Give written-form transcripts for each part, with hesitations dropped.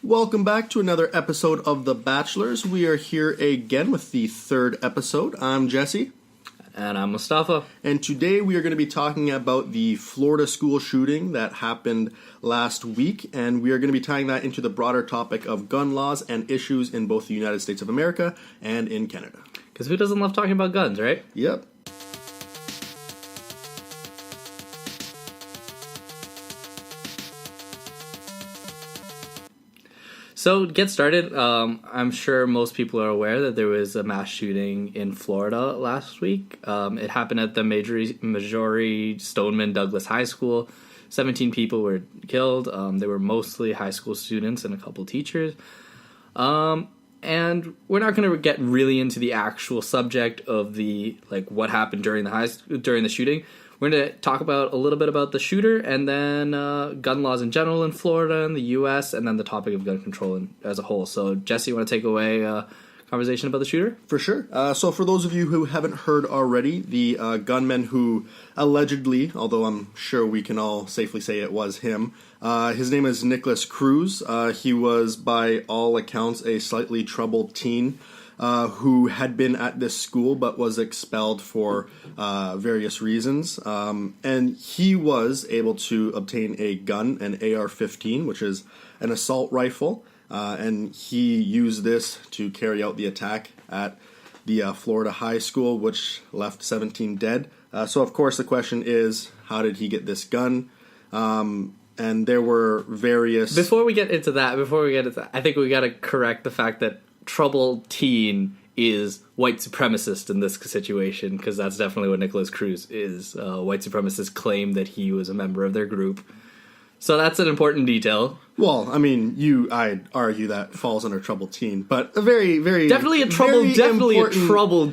Welcome back to another episode of The Bachelors. We are here again with the third episode. I'm Jesse. And I'm Mustafa. And today we are going to be talking about the Florida school shooting that happened last week. And we are going to be tying that into the broader topic of gun laws and issues in both the United States of America and in Canada. Because who doesn't love talking about guns, right? Yep. So, to get started, I'm sure most people are aware that there was a mass shooting in Florida last week. It happened at the Marjory Stoneman Douglas High School. 17 people were killed. They were mostly high school students and a couple teachers. And we're not going to get really into the actual subject of what happened during the shooting. We're going to talk about a little bit about the shooter, and then gun laws in general in Florida and the U.S., and then the topic of gun control as a whole. So, Jesse, you want to take away conversation about the shooter? For sure. So for those of you who haven't heard already, the gunman who allegedly, although I'm sure we can all safely say it was him, his name is Nikolas Cruz. He was, by all accounts, a slightly troubled teen who had been at this school but was expelled for various reasons. And he was able to obtain a gun, an AR-15, which is an assault rifle. And he used this to carry out the attack at the Florida high school, which left 17 dead. So, of course, the question is, how did he get this gun? And there were various... Before we get into that, I think we got to correct the fact that troubled teen is white supremacist in this situation, because that's definitely what Nikolas Cruz is. White supremacists claim that he was a member of their group. So that's an important detail. Well, I mean, I'd argue that falls under troubled teen, but a very, very... Definitely a troubled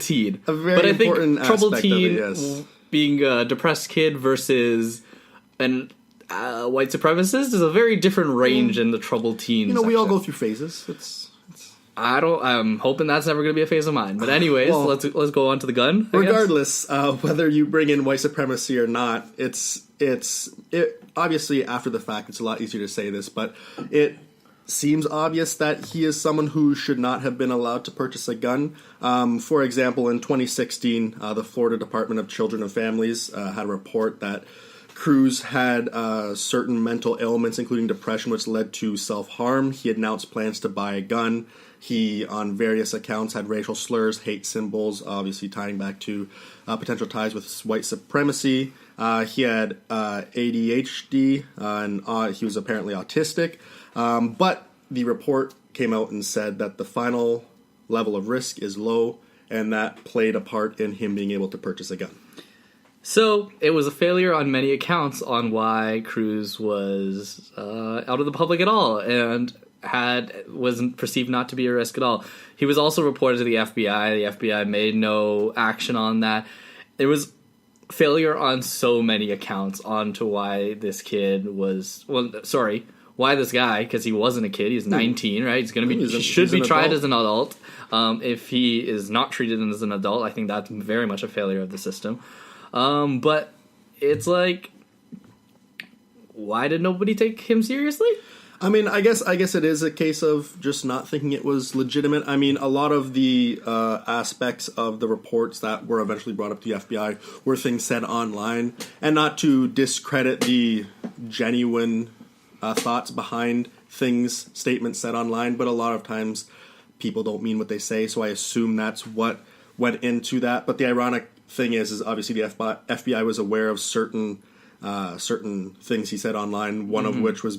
teen. A very important troubled teen, of it, yes. Being a depressed kid versus an white supremacist is a very different range in the troubled teen section. We all go through phases. I'm hoping that's never going to be a phase of mine. But anyways, let's go on to the gun. Regardless, whether you bring in white supremacy or not, it obviously after the fact it's a lot easier to say this, but it seems obvious that he is someone who should not have been allowed to purchase a gun. For example, in 2016, the Florida Department of Children and Families had a report that Cruz had certain mental ailments, including depression, which led to self-harm. He announced plans to buy a gun. He, on various accounts, had racial slurs, hate symbols, obviously tying back to potential ties with white supremacy. He had ADHD, and he was apparently autistic. But the report came out and said that the final level of risk is low, and that played a part in him being able to purchase a gun. So, it was a failure on many accounts on why Cruz was out of the public at all, and wasn't perceived not to be a risk at all. He was also reported to the FBI. The FBI made no action on that. There was failure on so many accounts onto why this kid was... why this guy, because he wasn't a kid. He's 19, right? He should be tried as an adult. If he is not treated as an adult, I think that's very much a failure of the system. But it's like, why did nobody take him seriously? I mean, I guess it is a case of just not thinking it was legitimate. I mean, a lot of the aspects of the reports that were eventually brought up to the FBI were things said online, and not to discredit the genuine thoughts behind statements said online, but a lot of times people don't mean what they say, so I assume that's what went into that. But the ironic thing is obviously the FBI was aware of certain things he said online, one of which was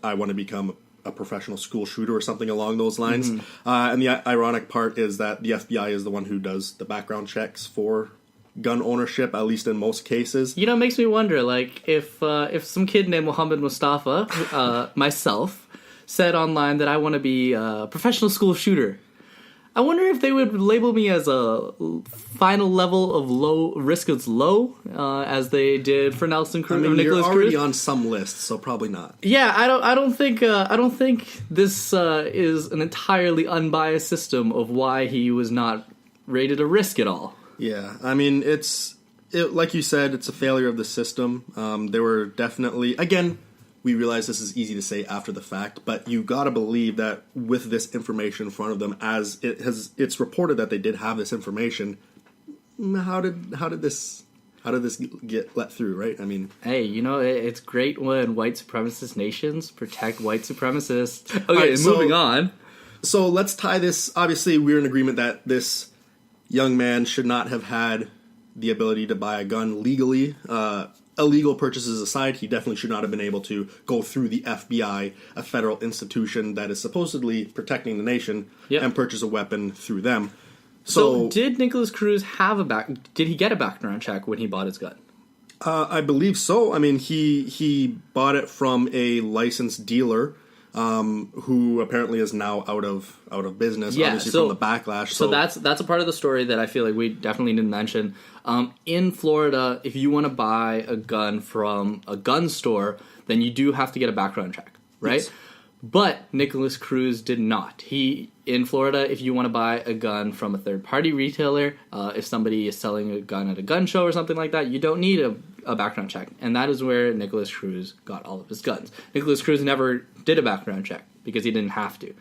I want to become a professional school shooter or something along those lines. And the ironic part is that the FBI is the one who does the background checks for gun ownership, at least in most cases. It makes me wonder, if some kid named Mustafa, myself, said online that I want to be a professional school shooter, I wonder if they would label me as a final level of low risk as low, as they did for Nelson Cruz. I mean, you're already on some lists, so probably not. Yeah, I don't think this is an entirely unbiased system of why he was not rated a risk at all. Yeah, I mean, like you said, it's a failure of the system. There were definitely, again, we realize this is easy to say after the fact, but you got to believe that with this information in front of them, as it's reported that they did have this information. How did this get let through, right? I mean, hey, it's great when white supremacist nations protect white supremacists. Okay, right, moving on. So let's tie this. Obviously, we're in agreement that this young man should not have had the ability to buy a gun legally. Illegal purchases aside, he definitely should not have been able to go through the FBI, a federal institution that is supposedly protecting the nation, and purchase a weapon through them. So did Nicholas Cruz did he get a background check when he bought his gun? I believe so. I mean, he bought it from a licensed dealer, who apparently is now out of business, obviously from the backlash. So that's a part of the story that I feel like we definitely didn't mention. In Florida, if you want to buy a gun from a gun store, then you do have to get a background check, right? Yes. But Nicholas Cruz did not. In Florida, if you want to buy a gun from a third-party retailer, if somebody is selling a gun at a gun show or something like that, you don't need a background check. And that is where Nicholas Cruz got all of his guns. Nicholas Cruz never did a background check because he didn't have to.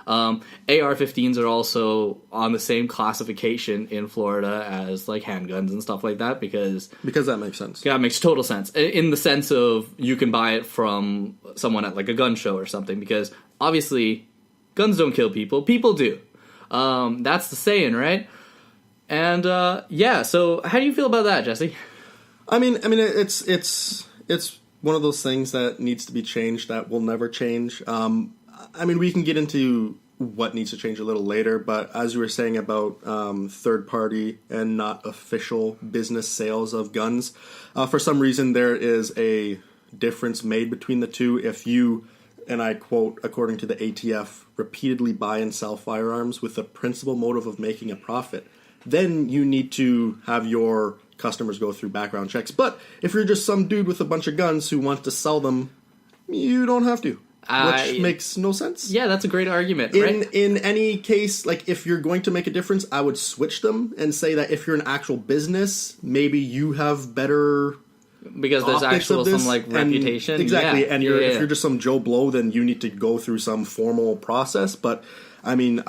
AR-15s are also on the same classification in Florida as like handguns and stuff like that because that makes sense. Yeah, it makes total sense in the sense of you can buy it from someone at like a gun show or something because obviously guns don't kill people. People do. That's the saying, right? And so how do you feel about that, Jesse? I mean, it's one of those things that needs to be changed that will never change. I mean, we can get into what needs to change a little later, but as you were saying about third-party and not official business sales of guns, for some reason there is a difference made between the two. If you, and I quote, according to the ATF, repeatedly buy and sell firearms with the principal motive of making a profit, then you need to have your customers go through background checks. But if you're just some dude with a bunch of guns who wants to sell them, you don't have to. Which makes no sense. Yeah, that's a great argument, right? In any case, like, if you're going to make a difference, I would switch them and say that if you're an actual business, maybe you have better... Because there's actual some, like, reputation. Exactly, and if you're just some Joe Blow, then you need to go through some formal process. But, I mean,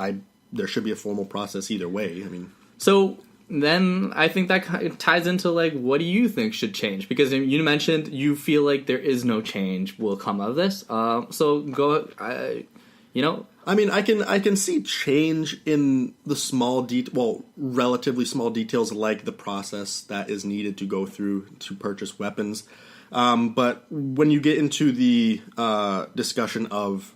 there should be a formal process either way. I mean... So... Then I think that ties into, like, what do you think should change? Because you mentioned you feel like there is no change will come out of this. So go, I mean, I can see change in the relatively small details like the process that is needed to go through to purchase weapons. But when you get into the discussion of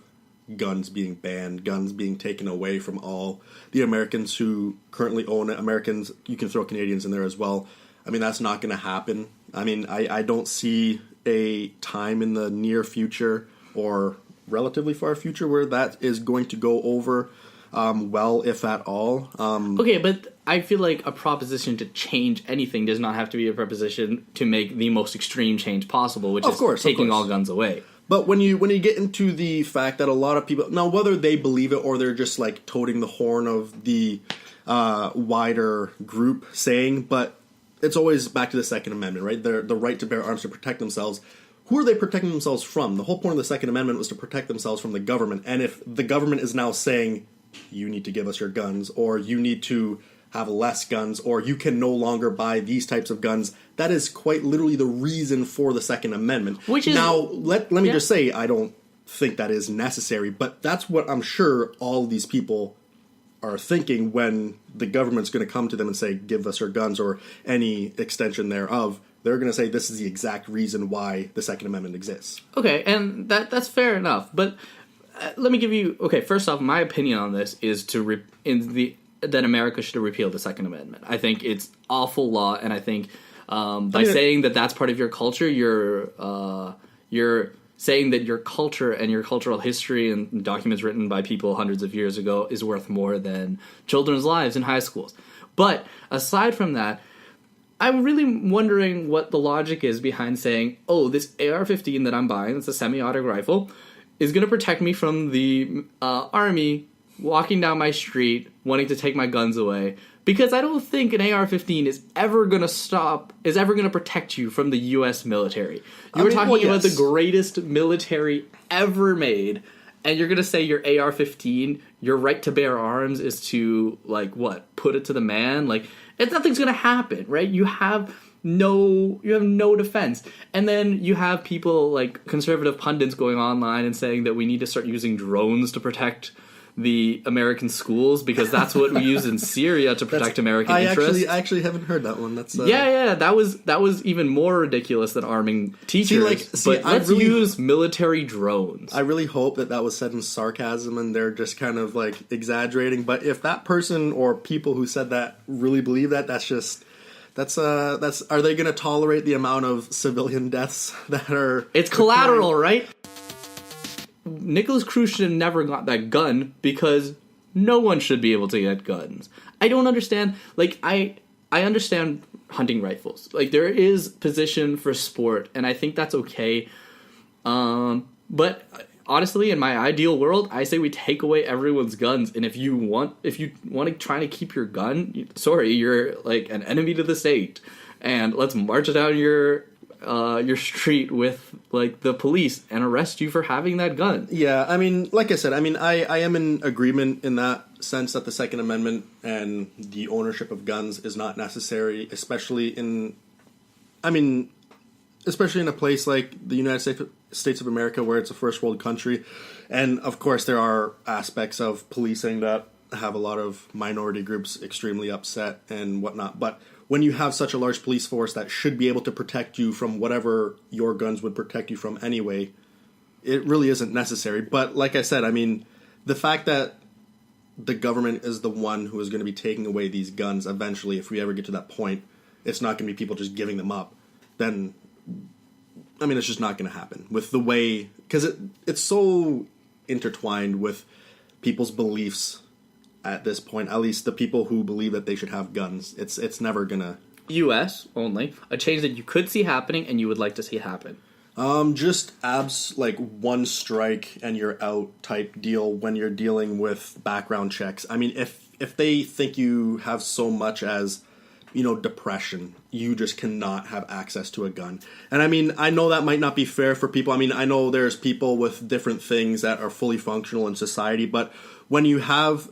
guns being banned, guns being taken away from all the Americans who currently own it. Americans, you can throw Canadians in there as well. I mean, that's not going to happen. I mean, I don't see a time in the near future or relatively far future where that is going to go over well, if at all. Okay, but I feel like a proposition to change anything does not have to be a proposition to make the most extreme change possible, which is taking all guns away. But when you get into the fact that a lot of people, now whether they believe it or they're just like toting the horn of the wider group saying, but it's always back to the Second Amendment, right? The right to bear arms to protect themselves. Who are they protecting themselves from? The whole point of the Second Amendment was to protect themselves from the government. And if the government is now saying, you need to give us your guns, or you need to have less guns, or you can no longer buy these types of guns, that is quite literally the reason for the Second Amendment. Which is, now, let me just say, I don't think that is necessary, but that's what I'm sure all of these people are thinking when the government's going to come to them and say, give us your guns, or any extension thereof. They're going to say this is the exact reason why the Second Amendment exists. Okay, and that's fair enough, but let me give you... Okay, first off, my opinion on this is that America should repeal the Second Amendment. I think it's awful law, and I think saying that that's part of your culture, you're saying that your culture and your cultural history and documents written by people hundreds of years ago is worth more than children's lives in high schools. But aside from that, I'm really wondering what the logic is behind saying, oh, this AR-15 that I'm buying, it's a semi-automatic rifle, is going to protect me from the army walking down my street wanting to take my guns away, because I don't think an AR-15 is ever going to protect you from the U.S. military. You're talking about the greatest military ever made, and you're going to say your AR-15, your right to bear arms is to, like, what, put it to the man? Like, nothing's going to happen, right? You have no defense. And then you have people like conservative pundits going online and saying that we need to start using drones to protect the American schools because that's what we use in Syria to protect American interests. I actually haven't heard that one. That's that was even more ridiculous than arming teachers. But let's use military drones. I really hope that was said in sarcasm and they're just kind of like exaggerating. But if that person or people who said that really believe that, that's are they going to tolerate the amount of civilian deaths that are? It's collateral, right? Nicholas Cruz should have never got that gun because no one should be able to get guns. I don't understand. Like, I understand hunting rifles. Like, there is position for sport, and I think that's okay. But honestly, in my ideal world, I say we take away everyone's guns. And if you want to try to keep your gun, sorry, you're like an enemy to the state. And let's march down your street with like the police and arrest you for having that gun. Yeah, I mean, like I said, I am in agreement in that sense that the Second Amendment and the ownership of guns is not necessary, especially in a place like the United States of America where it's a first world country. And of course there are aspects of policing that have a lot of minority groups extremely upset and whatnot. But when you have such a large police force that should be able to protect you from whatever your guns would protect you from anyway, it really isn't necessary. But like I said, I mean, the fact that the government is the one who is going to be taking away these guns eventually, if we ever get to that point, it's not going to be people just giving them up. Then, I mean, it's just not going to happen with the way, because it's so intertwined with people's beliefs at this point, at least the people who believe that they should have guns. It's never going to... U.S. only. A change that you could see happening and you would like to see happen. Just like one strike and you're out type deal when you're dealing with background checks. I mean, if they think you have so much as, depression, you just cannot have access to a gun. And I mean, I know that might not be fair for people. I mean, I know there's people with different things that are fully functional in society, but when you have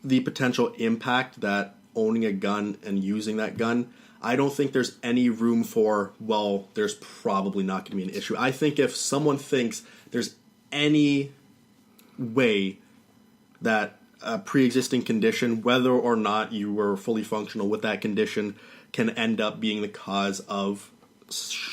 the potential impact that owning a gun and using that gun, I don't think there's any room for, well, there's probably not going to be an issue. I think if someone thinks there's any way that a pre-existing condition, whether or not you were fully functional with that condition, can end up being the cause of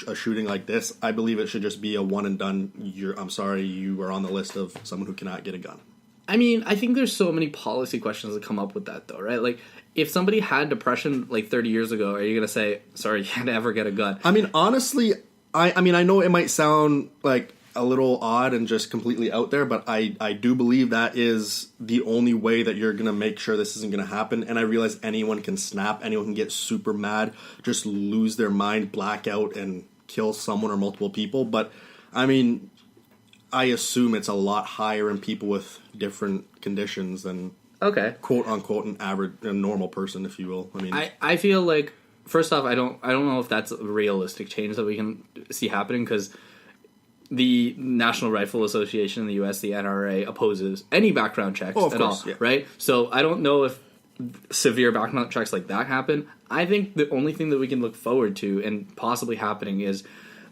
a shooting like this, I believe it should just be a one and done. I'm sorry, you are on the list of someone who cannot get a gun. I mean, I think there's so many policy questions that come up with that, though, right? Like, if somebody had depression like 30 years ago, are you going to say, sorry, you can't ever get a gun? I mean, honestly, I know it might sound like a little odd and just completely out there, but I do believe that is the only way that you're going to make sure this isn't going to happen. And I realize anyone can snap, anyone can get super mad, just lose their mind, black out, and kill someone or multiple people. But, I mean, I assume it's a lot higher in people with different conditions than quote unquote an average, a normal person, if you will. I mean, I feel like, first off, I don't know if that's a realistic change that we can see happening, because the National Rifle Association in the U.S., the NRA, opposes any background checks at all, yeah. Right? So I don't know if severe background checks like that happen. I think the only thing that we can look forward to and possibly happening is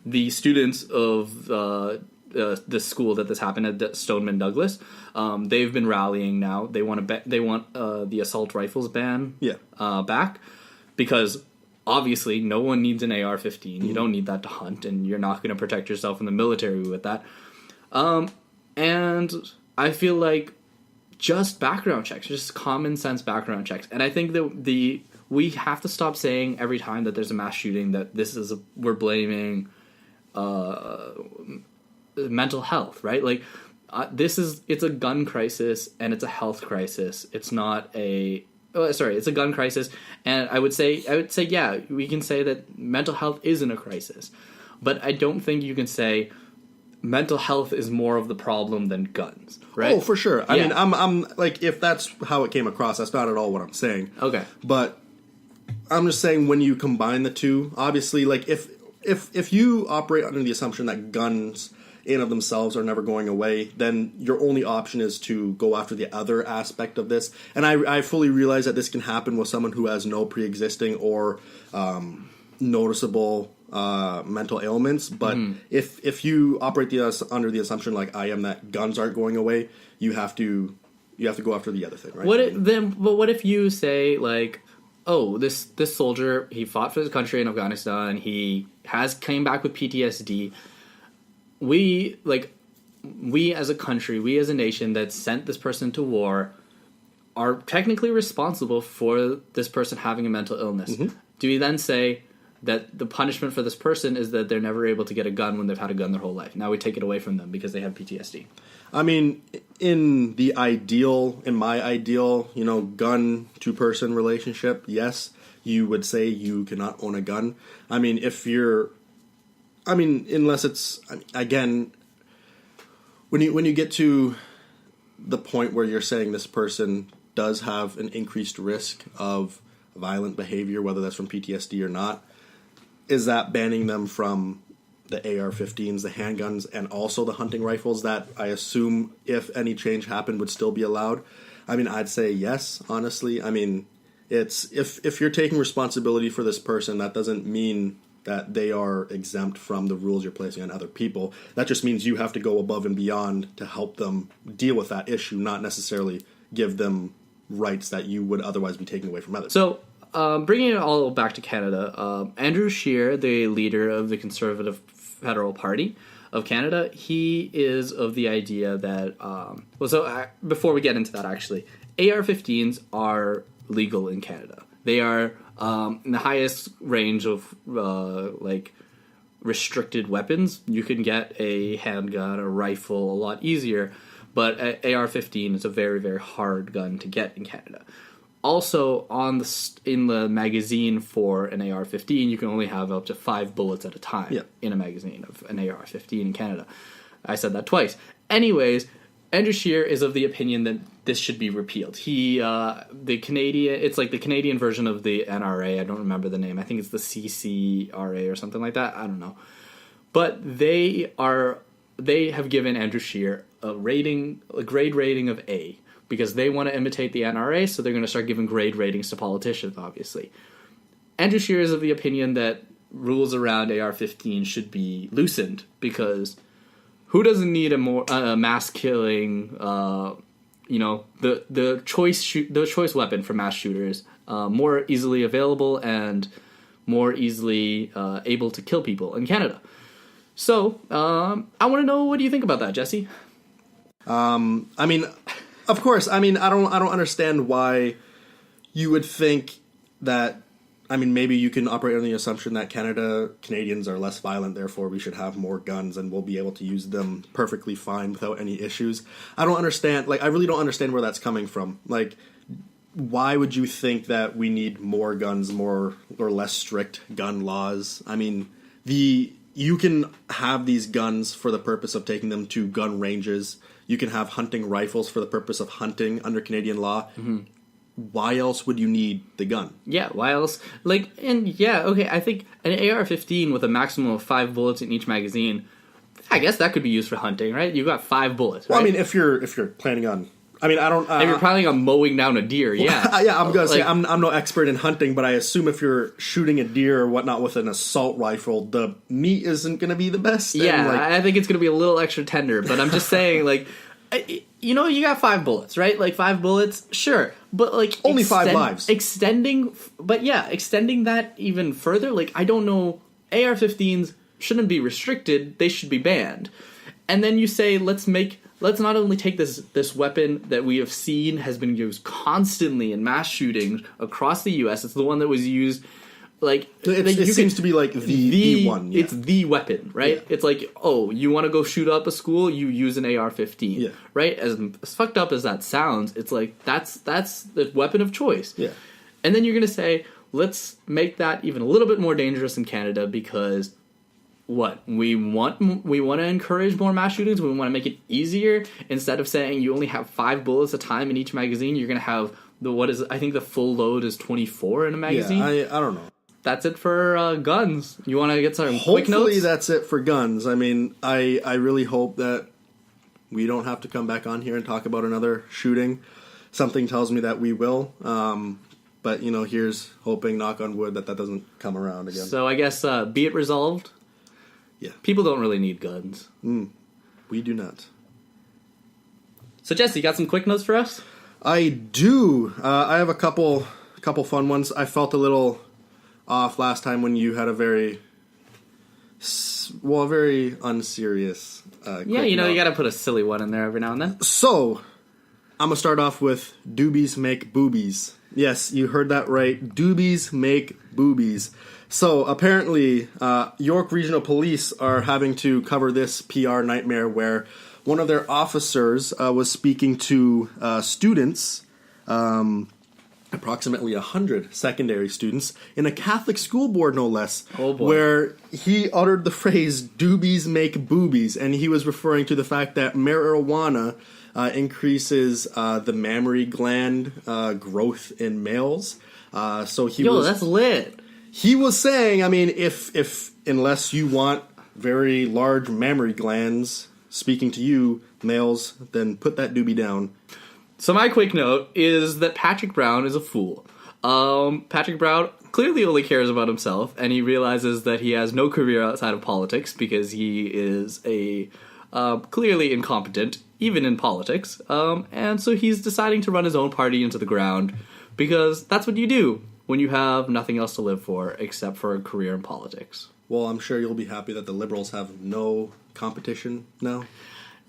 the students of the school that this happened at, Stoneman Douglas. They've been rallying now. They want the assault rifles ban back, because obviously no one needs an AR-15. You don't need that to hunt, and you're not going to protect yourself in the military with that. And I feel like just background checks, just common sense background checks. And I think that we have to stop saying every time that there's a mass shooting that we're blaming mental health, right? Like, it's a gun crisis and it's a health crisis. It's not it's a gun crisis. And I would say, yeah, we can say that mental health isn't a crisis, but I don't think you can say mental health is more of the problem than guns, right? Oh, for sure. I mean, I'm like, if that's how it came across, that's not at all what I'm saying. Okay. But I'm just saying when you combine the two, obviously, like if you operate under the assumption that guns in of themselves are never going away, then your only option is to go after the other aspect of this. And I fully realize that this can happen with someone who has no pre-existing or noticeable mental ailments, but if you operate under the assumption like I am that guns aren't going away, you have to go after the other thing, right? What if you say like, oh, this soldier, he fought for his country in Afghanistan, he came back with PTSD. We as a country, we as a nation that sent this person to war are technically responsible for this person having a mental illness. Do we then say that the punishment for this person is that they're never able to get a gun when they've had a gun their whole life? Now we take it away from them because they have PTSD. I mean, in my ideal, gun to person relationship, yes, you would say you cannot own a gun. I mean, unless it's, again, when you get to the point where you're saying this person does have an increased risk of violent behavior, whether that's from PTSD or not, is that banning them from the AR-15s, the handguns, and also the hunting rifles that I assume, if any change happened, would still be allowed? I mean, I'd say yes, honestly. I mean, it's if you're taking responsibility for this person, that doesn't mean that they are exempt from the rules you're placing on other people. That just means you have to go above and beyond to help them deal with that issue, not necessarily give them rights that you would otherwise be taking away from others. So, bringing it all back to Canada, Andrew Scheer, the leader of the Conservative Federal Party of Canada, he is of the idea that... before we get into that, actually, AR-15s are legal in Canada. They are in the highest range of, restricted weapons. You can get a handgun, a rifle, a lot easier, but AR-15 is a very, very hard gun to get in Canada. Also, in the magazine for an AR-15, you can only have up to 5 bullets at a time in a magazine of an AR-15 in Canada. I said that twice. Anyways, Andrew Scheer is of the opinion that this should be repealed. It's like the Canadian version of the NRA. I don't remember the name. I think it's the CCRA or something like that. I don't know. But they have given Andrew Scheer a grade rating of A, because they want to imitate the NRA, so they're going to start giving grade ratings to politicians, obviously. Andrew Scheer is of the opinion that rules around AR-15 should be loosened, because who doesn't need a mass killing, the choice weapon for mass shooters, more easily available and more easily able to kill people in Canada. So, I want to know, what do you think about that, Jesse? I mean, of course, I mean, I don't understand why you would think that. I mean, maybe you can operate on the assumption that Canadians are less violent, therefore we should have more guns and we'll be able to use them perfectly fine without any issues. I don't understand, I really don't understand where that's coming from. Why would you think that we need more guns, more or less strict gun laws? I mean, you can have these guns for the purpose of taking them to gun ranges. You can have hunting rifles for the purpose of hunting under Canadian law. Mm-hmm. Why else would you need the gun? Yeah, why else? I think an AR-15 with a maximum of 5 bullets in each magazine, I guess that could be used for hunting, right? You've got 5 bullets, right? Well, I mean, if you're planning on... I mean, I don't... if you're planning on mowing down a deer, yeah. Yeah, I'm going to say, I'm no expert in hunting, but I assume if you're shooting a deer or whatnot with an assault rifle, the meat isn't going to be the best. Yeah, I think it's going to be a little extra tender, but I'm just saying, you got 5 bullets, right? 5 bullets, sure. But, only 5 lives. Extending that even further, I don't know, AR-15s shouldn't be restricted, they should be banned. And then you say, let's not only take this weapon that we have seen has been used constantly in mass shootings across the U.S., it's the one that was used... it seems to be the one. Yeah. It's the weapon, right? Yeah. It's you want to go shoot up a school, you use an AR-15, yeah. Right? As fucked up as that sounds, it's that's the weapon of choice. Yeah. And then you're going to say, let's make that even a little bit more dangerous in Canada because what we want to encourage more mass shootings. We want to make it easier. Instead of saying you only have 5 bullets a time in each magazine, you're going to have I think the full load is 24 in a magazine. Yeah, I don't know. That's it for guns. You want to get some quick notes? Hopefully that's it for guns. I mean, I really hope that we don't have to come back on here and talk about another shooting. Something tells me that we will. But, here's hoping, knock on wood, that doesn't come around again. So I guess be it resolved. Yeah. People don't really need guns. We do not. So, Jesse, you got some quick notes for us? I do. I have a couple fun ones. I felt a little off last time when you had a very unserious quick note. You got to put a silly one in there every now and then. So, I'm going to start off with doobies make boobies. Yes, you heard that right. Doobies make boobies. So, apparently, York Regional Police are having to cover this PR nightmare where one of their officers was speaking to students, approximately 100 secondary students, in a Catholic school board, no less, where he uttered the phrase, doobies make boobies, and he was referring to the fact that marijuana increases the mammary gland growth in males. That's lit. He was saying, I mean, if unless you want very large mammary glands speaking to you, males, then put that doobie down. So my quick note is that Patrick Brown is a fool. Patrick Brown clearly only cares about himself, and he realizes that he has no career outside of politics because he is clearly incompetent, even in politics. And so he's deciding to run his own party into the ground because that's what you do when you have nothing else to live for except for a career in politics. Well, I'm sure you'll be happy that the Liberals have no competition now.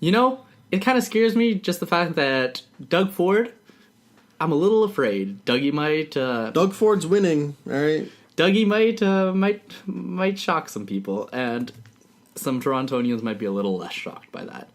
It kind of scares me, just the fact that Doug Ford, I'm a little afraid. Dougie might... Doug Ford's winning, all right? Dougie might shock some people, and some Torontonians might be a little less shocked by that.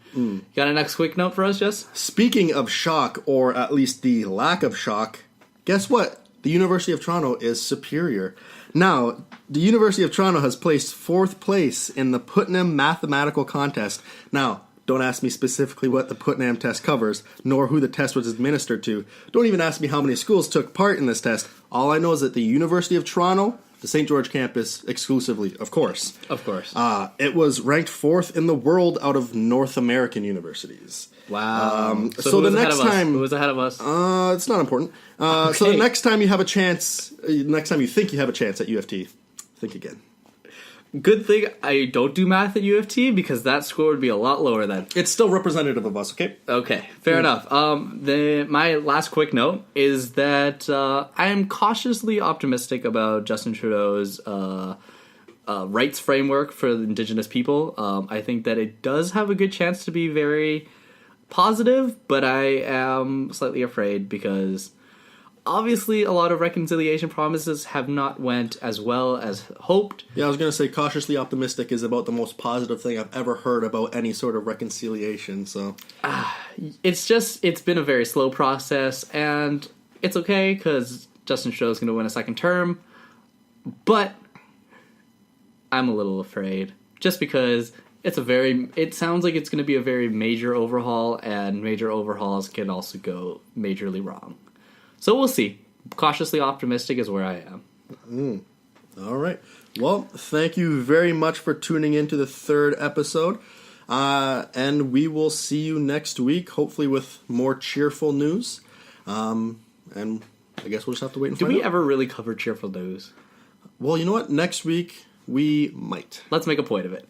Got a next quick note for us, Jess? Speaking of shock, or at least the lack of shock, guess what? The University of Toronto is superior. Now, the University of Toronto has placed 4th place in the Putnam Mathematical Contest. Now, don't ask me specifically what the Putnam test covers, nor who the test was administered to. Don't even ask me how many schools took part in this test. All I know is that the University of Toronto, the St. George campus exclusively, of course. Of course. It was ranked 4th in the world out of North American universities. Wow. So the next time... Who was ahead of us? It's not important. Okay. So the next time you have a chance, next time you think you have a chance at UFT, think again. Good thing I don't do math at UFT because that score would be a lot lower then. It's still representative of us, okay? Okay, fair enough. My last quick note is that I am cautiously optimistic about Justin Trudeau's rights framework for the Indigenous people. I think that it does have a good chance to be very positive, but I am slightly afraid because obviously a lot of reconciliation promises have not went as well as hoped. Yeah, I was going to say cautiously optimistic is about the most positive thing I've ever heard about any sort of reconciliation, so... It's been a very slow process, and it's okay because Justin Trudeau's going to win a second term, but I'm a little afraid just because it sounds like it's going to be a very major overhaul, and major overhauls can also go majorly wrong. So we'll see. Cautiously optimistic is where I am. All right. Well, thank you very much for tuning in to the 3rd episode. And we will see you next week, hopefully with more cheerful news. And I guess we'll just have to wait and find out. Do we ever really cover cheerful news? Well, you know what? Next week, we might. Let's make a point of it.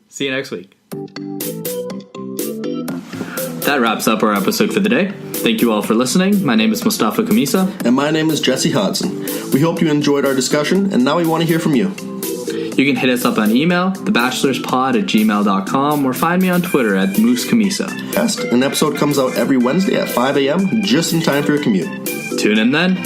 See you next week. That wraps up our episode for the day. Thank you all for listening. My name is Mustapha Khamissa. And my name is Jesse Hodgson. We hope you enjoyed our discussion, and now we want to hear from you. You can hit us up on email, thebachelorspod@gmail.com, or find me on Twitter at Khamissa. An episode comes out every Wednesday at 5 a.m., just in time for your commute. Tune in then.